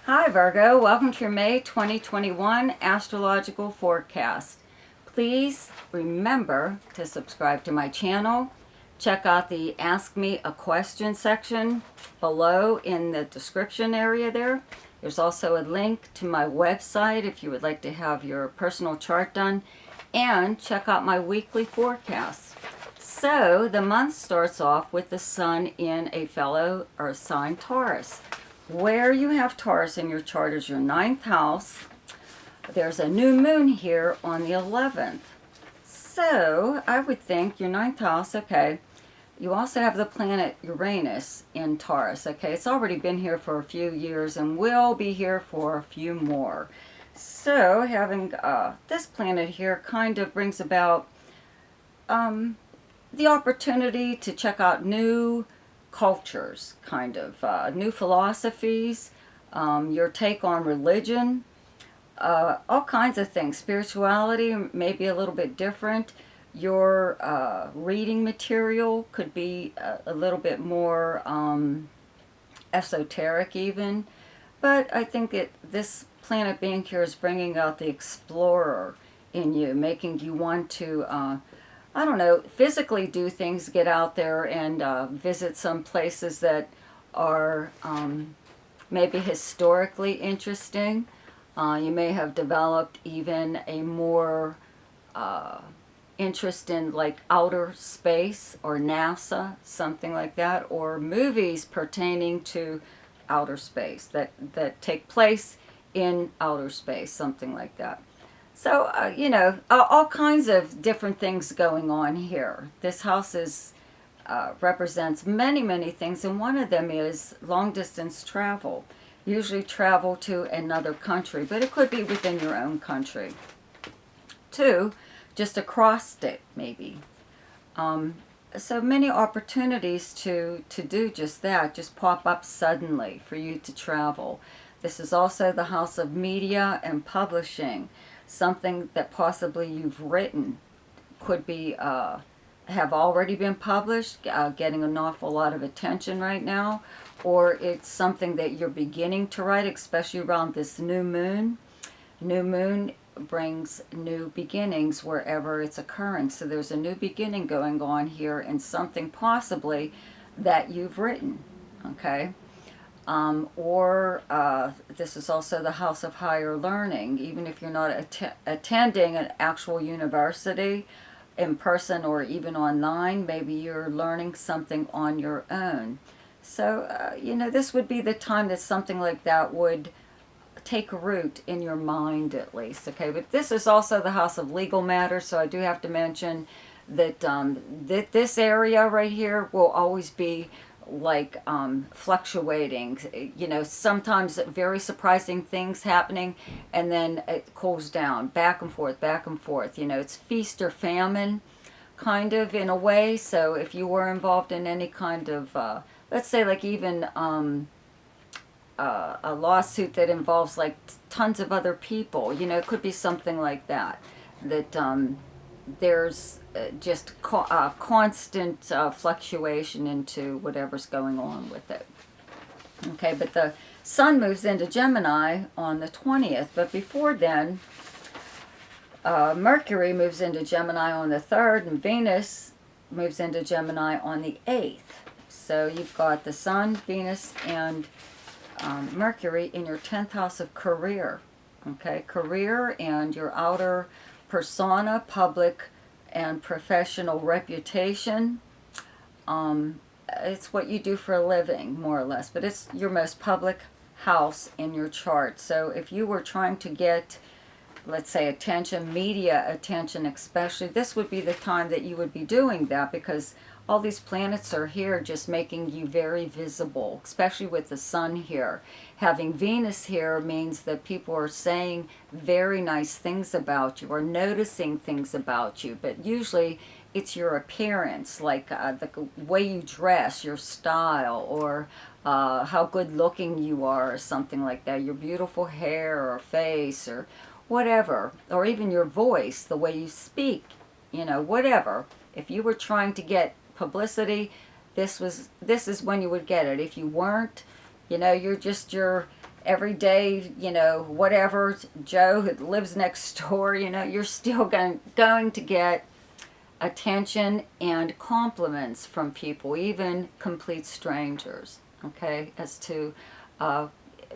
Hi Virgo, welcome to your May 2021 Astrological Forecast. Please remember to subscribe to my channel. Check out the Ask Me a Question section below in the description area there. There's also a link to my website if you would like to have your personal chart done. And check out my weekly forecast. So the month starts off with the sun in a fellow earth sign Taurus. Where you have Taurus in your chart is your 9th house. There's a new moon here on the 11th. So I would think your 9th house, okay, you also have the planet Uranus in Taurus, okay? It's already been here for a few years and will be here for a few more. So having this planet here kind of brings about the opportunity to check out new cultures, kind of new philosophies, your take on religion, all kinds of things. Spirituality may be a little bit different. Your reading material could be a little bit more esoteric even. But I think this planet being here is bringing out the explorer in you, making you want to I don't know, physically do things, get out there and visit some places that are maybe historically interesting. You may have developed even a more interest in like outer space or NASA, something like that, or movies pertaining to outer space that take place in outer space, something like that. So, all kinds of different things going on here. This house represents many, many things, and one of them is long-distance travel. Usually travel to another country, but it could be within your own country. 2, just across it, maybe. So many opportunities to do just that, just pop up suddenly for you to travel. This is also the house of media and publishing. Something that possibly you've written could be have already been published, getting an awful lot of attention right now, or it's something that you're beginning to write, especially around this new moon. New moon brings new beginnings wherever it's occurring. So there's a new beginning going on here and something possibly that you've written, okay? This is also the house of higher learning. Even if you're not attending an actual university in person or even online, maybe you're learning something on your own. So, this would be the time that something like that would take root in your mind at least, okay? But this is also the house of legal matters, so I do have to mention that, that this area right here will always be like fluctuating, sometimes very surprising things happening, and then it cools down, back and forth, back and forth. It's feast or famine kind of in a way. So if you were involved in any kind of let's say like even a lawsuit that involves like tons of other people, it could be something like that there's just constant fluctuation into whatever's going on with it. Okay, but the sun moves into Gemini on the 20th, but before then, Mercury moves into Gemini on the 3rd, and Venus moves into Gemini on the 8th. So you've got the sun, Venus, and Mercury in your 10th house of career. Okay, career and your outer persona, public and professional reputation. It's what you do for a living, more or less, but it's your most public house in your chart. So if you were trying to get, let's say, attention, media attention especially, this would be the time that you would be doing that, because all these planets are here just making you very visible, especially with the sun here. Having Venus here means that people are saying very nice things about you or noticing things about you, but usually it's your appearance, like the way you dress, your style, or how good looking you are, or something like that, your beautiful hair or face or whatever, or even your voice, the way you speak, whatever. If you were trying to get publicity, this is when you would get it. If you weren't, you're just your everyday, whatever Joe who lives next door, you're still going to get attention and compliments from people, even complete strangers, okay, as to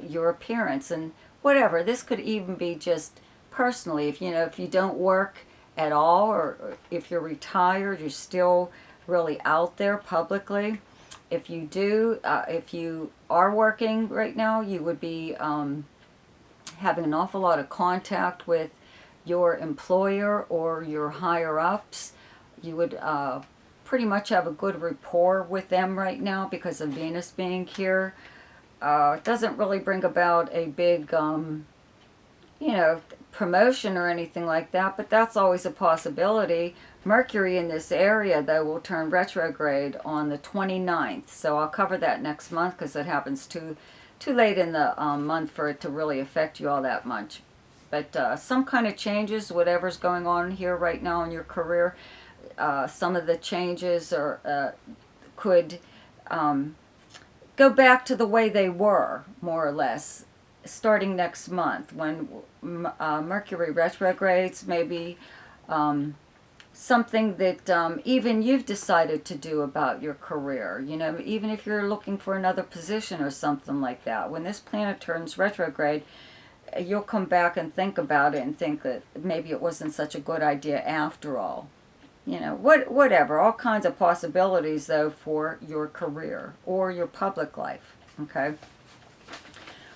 your appearance and whatever. This could even be just personally, if you don't work at all, or if you're retired, you're still really out there publicly. If you do, if you are working right now, you would be having an awful lot of contact with your employer or your higher ups. You would pretty much have a good rapport with them right now because of Venus being here. It doesn't really bring about a big, promotion or anything like that, but that's always a possibility. Mercury in this area, though, will turn retrograde on the 29th, so I'll cover that next month because it happens too late in the month for it to really affect you all that much. But some kind of changes, whatever's going on here right now in your career, some of the changes could go back to the way they were, more or less, starting next month when Mercury retrogrades. Maybe something that even you've decided to do about your career, even if you're looking for another position or something like that. When this planet turns retrograde, you'll come back and think about it and think that maybe it wasn't such a good idea after all. Whatever, all kinds of possibilities, though, for your career or your public life, okay?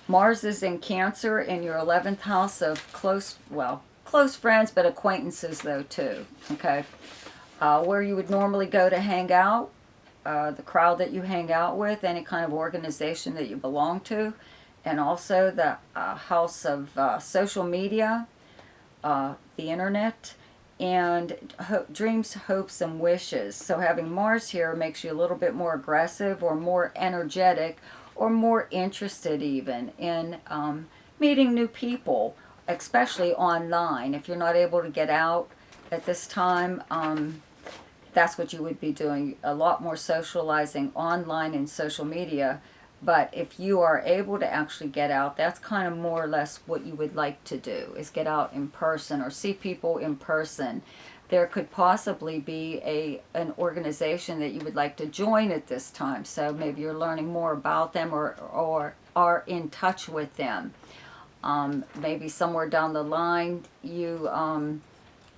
Mars is in Cancer in your 11th house of close friends, but acquaintances, though, too, okay? Where you would normally go to hang out, the crowd that you hang out with, any kind of organization that you belong to, and also the house of social media, the internet, and dreams, hopes, and wishes. So having Mars here makes you a little bit more aggressive or more energetic or more interested even in meeting new people, especially online. If you're not able to get out at this time, that's what you would be doing, a lot more socializing online and social media. But if you are able to actually get out, that's kind of more or less what you would like to do, is get out in person or see people in person. There could possibly be an organization that you would like to join at this time. So maybe you're learning more about them or are in touch with them. Maybe somewhere down the line you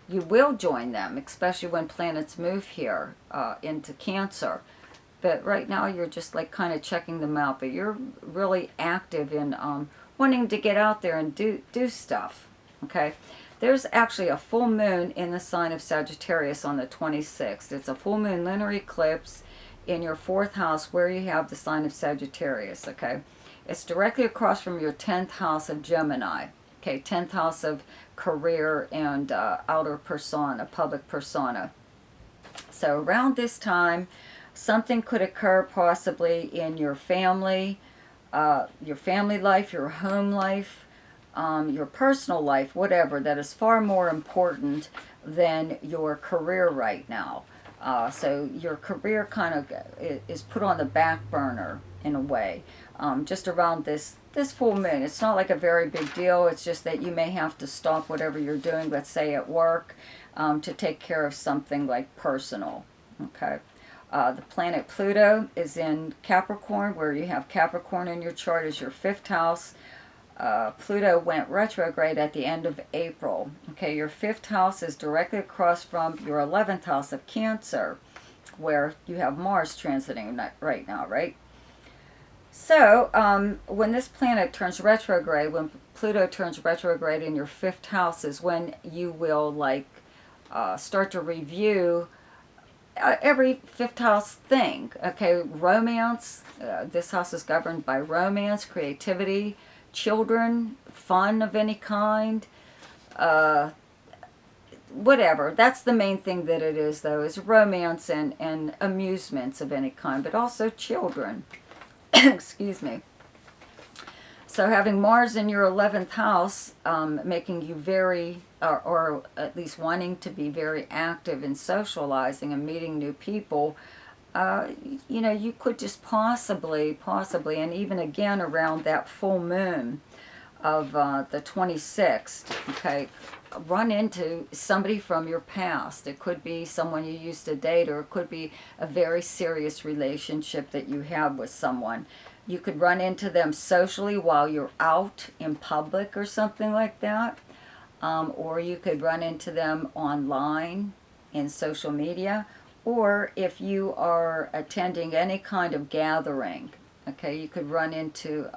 will join them, especially when planets move here into Cancer. But right now you're just like kind of checking them out. But you're really active in wanting to get out there and do stuff. Okay? There's actually a full moon in the sign of Sagittarius on the 26th. It's a full moon lunar eclipse in your 4th house where you have the sign of Sagittarius. Okay? It's directly across from your 10th house of Gemini. Okay? 10th house of career and outer persona, public persona. So around this time, something could occur possibly in your family life, your home life, your personal life, whatever, that is far more important than your career right now. So your career kind of is put on the back burner in a way, just around this full moon. It's not like a very big deal. It's just that you may have to stop whatever you're doing, let's say at work, to take care of something like personal, okay? The planet Pluto is in Capricorn, where you have Capricorn in your chart as your 5th house. Pluto went retrograde at the end of April. Okay, your 5th house is directly across from your 11th house of Cancer, where you have Mars transiting right now, right? So, when this planet turns retrograde, when Pluto turns retrograde in your 5th house, is when you will, start to review every 5th house thing. Okay, romance. This house is governed by romance, creativity, children, fun of any kind, whatever. That's the main thing that it is, though, is romance and amusements of any kind, but also children. Excuse me. So having Mars in your 11th house, making you very, or at least wanting to be very active in socializing and meeting new people, you know, you could just possibly, and even again around that full moon of the 26th, okay, run into somebody from your past. It could be someone you used to date, or it could be a very serious relationship that you have with someone. You could run into them socially while you're out in public or something like that. Or you could run into them online in social media, or if you are attending any kind of gathering. Okay, you could run into,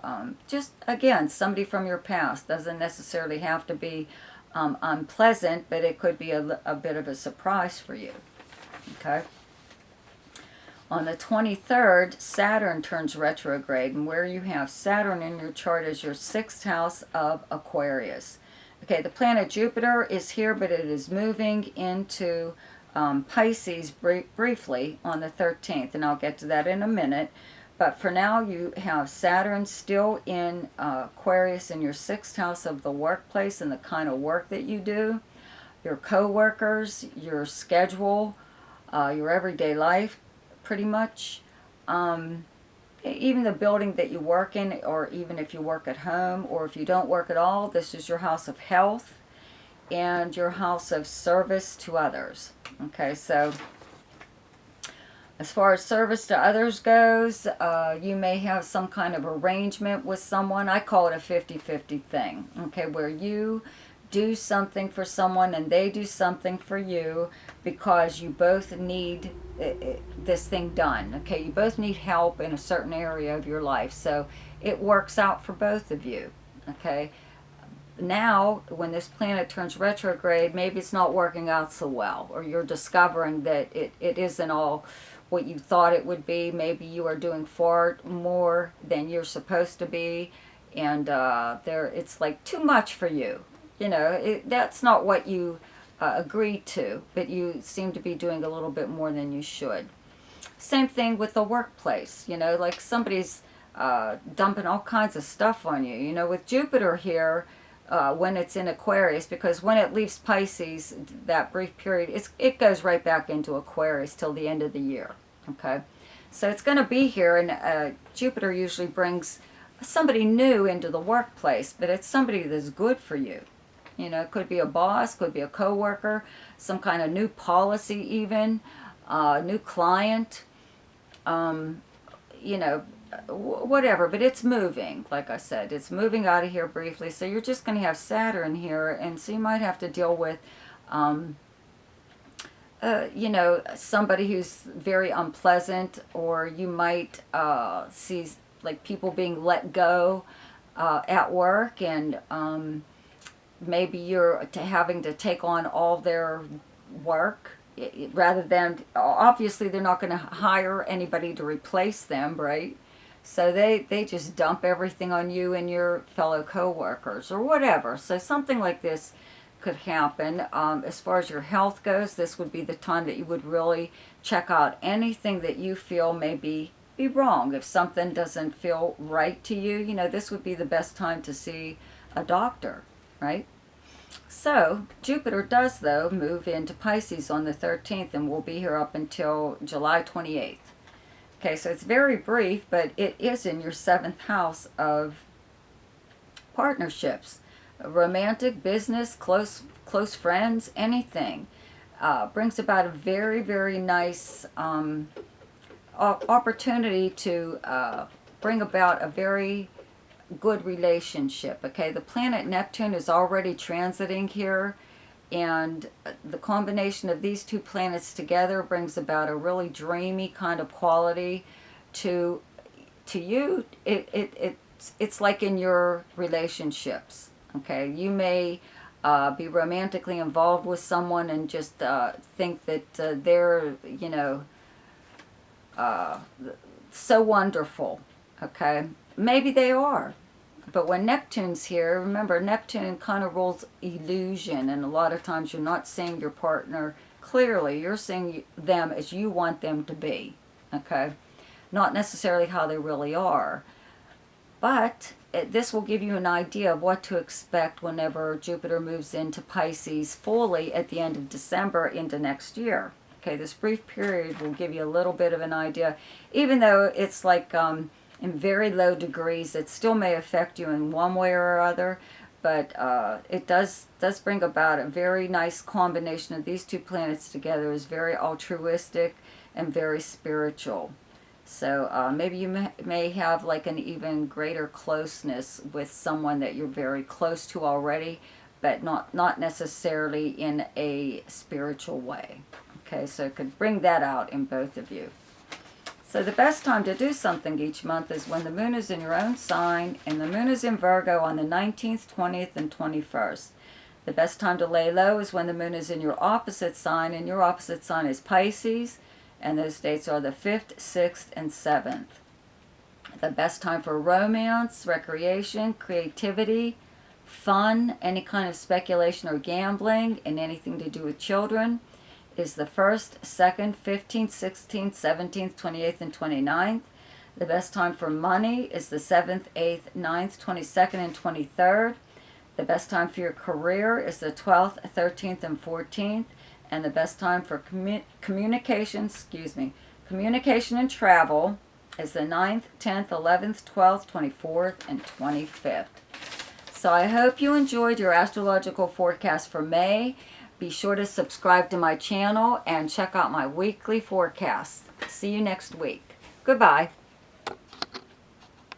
just again, somebody from your past. Doesn't necessarily have to be unpleasant, but it could be a bit of a surprise for you. Okay. On the 23rd, Saturn turns retrograde, and where you have Saturn in your chart is your 6th house of Aquarius. Okay, the planet Jupiter is here, but it is moving into Pisces briefly on the 13th, and I'll get to that in a minute. But for now, you have Saturn still in Aquarius in your 6th house of the workplace and the kind of work that you do, your co-workers, your schedule, your everyday life, pretty much. Even the building that you work in, or even if you work at home, or if you don't work at all, this is your house of health and your house of service to others. Okay, so as far as service to others goes, you may have some kind of arrangement with someone. I call it a 50-50 thing, okay, where you do something for someone and they do something for you because you both need this thing done, okay? You both need help in a certain area of your life, so it works out for both of you, okay? Now, when this planet turns retrograde, maybe it's not working out so well, or you're discovering that it isn't all what you thought it would be. Maybe you are doing far more than you're supposed to be, and it's like too much for you. You know, that's not what you agreed to, but you seem to be doing a little bit more than you should. Same thing with the workplace, you know, like somebody's dumping all kinds of stuff on you. You know, with Jupiter here, when it's in Aquarius, because when it leaves Pisces, that brief period, it goes right back into Aquarius till the end of the year, okay? So it's going to be here, and Jupiter usually brings somebody new into the workplace, but it's somebody that's good for you. You know, it could be a boss, could be a coworker, some kind of new policy even, new client, you know, whatever. But it's moving, like I said. It's moving out of here briefly. So you're just going to have Saturn here, and so you might have to deal with, you know, somebody who's very unpleasant, or you might see, like, people being let go at work, and maybe you're having to take on all their work rather than, obviously they're not going to hire anybody to replace them, right? So they just dump everything on you and your fellow co-workers or whatever. So something like this could happen. As far as your health goes, this would be the time that you would really check out anything that you feel may be wrong. If something doesn't feel right to you, you know, this would be the best time to see a doctor, right? So Jupiter does, though, move into Pisces on the 13th, and will be here up until July 28th. Okay, so it's very brief, but it is in your 7th house of partnerships, romantic, business, close friends, anything. Brings about a very, very nice opportunity to bring about a very good relationship. Okay, the planet Neptune is already transiting here, and the combination of these two planets together brings about a really dreamy kind of quality to you. It's like in your relationships. Okay, you may be romantically involved with someone and just think that they're, you know, so wonderful. Okay, maybe they are. But when Neptune's here, remember, Neptune kind of rules illusion, and a lot of times you're not seeing your partner clearly. You're seeing them as you want them to be, okay? Not necessarily how they really are. But this will give you an idea of what to expect whenever Jupiter moves into Pisces fully at the end of December into next year. Okay, this brief period will give you a little bit of an idea. Even though it's like in very low degrees, it still may affect you in one way or other. But it does bring about a very nice combination of these two planets together. Is very altruistic and very spiritual. So maybe you may have like an even greater closeness with someone that you're very close to already, but not necessarily in a spiritual way. Okay, so it could bring that out in both of you. So the best time to do something each month is when the moon is in your own sign, and the moon is in Virgo on the 19th, 20th, and 21st. The best time to lay low is when the moon is in your opposite sign, and your opposite sign is Pisces, and those dates are the 5th, 6th, and 7th. The best time for romance, recreation, creativity, fun, any kind of speculation or gambling, and anything to do with children is the 1st, 2nd, 15th, 16th, 17th, 28th, and 29th. The best time for money is the 7th, 8th, 9th, 22nd, and 23rd. The best time for your career is the 12th, 13th, and 14th. And the best time for communication and travel is the 9th, 10th, 11th, 12th, 24th, and 25th. So I hope you enjoyed your astrological forecast for May. Be sure to subscribe to my channel and check out my weekly forecast. See you next week. Goodbye.